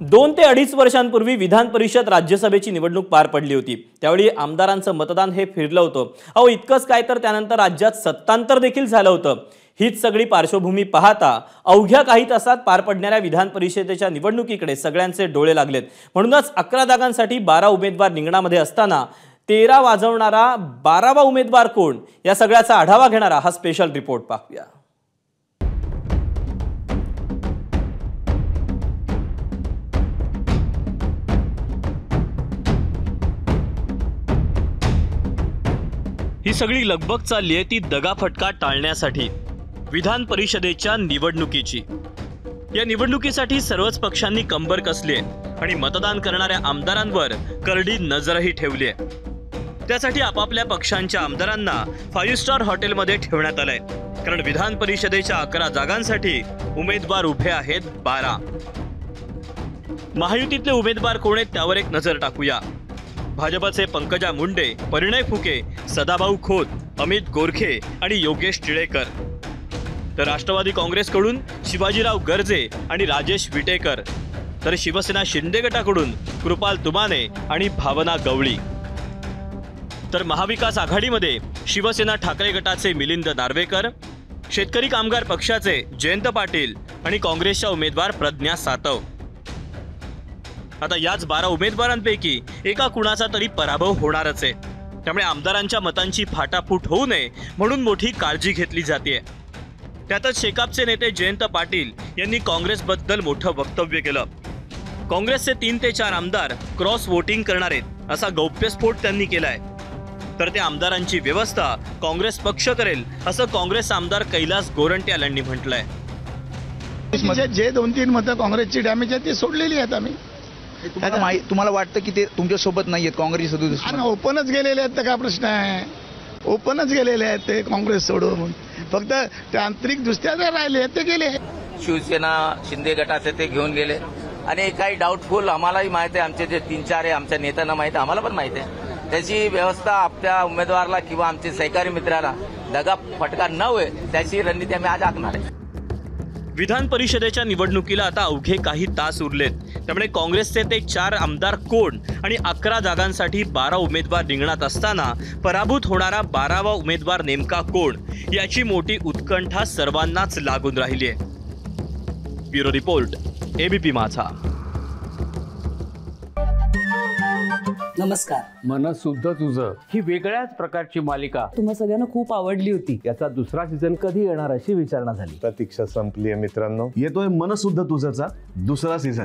2 ते 2.5 वर्षांपूर्वी विधान परिषद राज्यसभेची निवडणूक पार पडली होती। त्यावेळी आमदारांचं मतदान हे फिरलं होतं। अहो इतकंच काय तर त्यानंतर राज्यात सत्तांतर देखील झालं होतं। हीच सगळी पार्श्वभूमी पाहता अवघ्या काही तासात पार पडणाऱ्या विधान परिषदेच्या निवडणुकीकडे सगळ्यांचे डोळे लागलेत। म्हणूनच 11 जागांसाठी 12 उमेदवार रिंगणामध्ये असताना 13 वाजवणारा 12वा उमेदवार कोण, या सगळ्याचा आढावा घेणारा हा स्पेशल रिपोर्ट पाहूया। ही सगळी लगबग चालली आहे ती दगाफटका टाळण्यासाठी विधान परिषदेच्या निवडणुकीची। या निवडणुकीसाठी सर्वच पक्षांनी कंबर कसली आहे आणि मतदान करणाऱ्या आमदारांवर करडी नजरही ठेवली आहे। त्यासाठी आपापल्या पक्षांच्या आमदारांना 5 स्टार हॉटेलमध्ये ठेवण्यात आलंय, कारण विधान परिषदेच्या 11 जागांसाठी उमेदवार उभे आहेत 12। महायुतीतले उमेदवार कोण आहेत त्यावर एक नजर टाकूया। भाजपचे पंकजा मुंडे, परिणय फुके, सदाभाऊ खोत, अमित गोरखे आणि योगेश टिळेकर, तर राष्ट्रवादी काँग्रेसकडून शिवाजीराव गर्जे आणि राजेश विटेकर, तर शिवसेना शिंदे गटाकडून कृपाल तुमाने आणि भावना गवळी, तर महाविकास आघाडीमध्ये शिवसेना ठाकरे गटाचे मिलिंद नार्वेकर, शेतकरी कामगार पक्षाचे जयंत पाटील आणि काँग्रेसच्या उमेदवार प्रज्ञा सातव। आता याच 12 उमेदवारांपैकी एका कुणाचा तरी पराभव होणारच आहे। त्यामुळे आमदारांच्या मतांची फाटाफूट होऊ नये म्हणून मोठी काळजी घेतली जाते। त्यातच शेकापचे नेते जयंत पाटील यांनी काँग्रेसबद्दल मोठं वक्तव्य केलं। काँग्रेसचे 3 ते 4 आमदार क्रॉस वोटिंग करणार आहेत असा गौप्यस्फोट त्यांनी केलाय। तर त्या आमदारांची व्यवस्था काँग्रेस पक्ष करेल असं काँग्रेस आमदार कैलास गोरंट्याल यांनी म्हटलंय। जे 2-3 मतं काँग्रेसची डॅमेज आहेत ते सोडलेली आहेत आम्ही। तुम्हाला वाटतं की ते तुमच्या सोबत नाहीयेत काँग्रेस सदस्य? ओपनच गेलेले आहेत तर काय प्रश्न आहे? ओपनच गेलेले आहेत ते काँग्रेस सोडून, फक्त तांत्रिक दृष्ट्या जर राहिले ते गेले। शिवसेना शिंदे गटाचे ते घेऊन गेले आणि काही डाऊटफुल आम्हालाही माहिती आहे, आमचे जे 3-4 आहे आमच्या नेत्यांना माहिती आहे, आम्हाला पण माहिती आहे। त्याची व्यवस्था आपल्या उमेदवाराला किंवा आमचे सहकारी मित्राला दगा फटका न होय त्याची रणनीती आम्ही आज आखणार आहे। विधान परिषदेच्या निवडणुकीला आता अवघे काही तास उरलेत, त्यामुळे काँग्रेसचे ते 4 आमदार कोण आणि 11 जागांसाठी 12 उमेदवार रिंगणात असताना पराभूत होणारा 12वा उमेदवार नेमका कोण, याची मोठी उत्कंठा सर्वांनाच लागून राहिली आहे। ब्युरो रिपोर्ट, एबीपी माझा। नमस्कार। मनसुद्धा तुझं ही वेगळ्याच प्रकारची मालिका तुम्हा सगळ्यांना खूप आवडली होती। याचा दुसरा सीझन कधी येणार अशी विचारणा झाली। प्रतीक्षा संपली आहे मित्रांनो, येतोय मनसुद्धा तुझंचा दुसरा सीझन।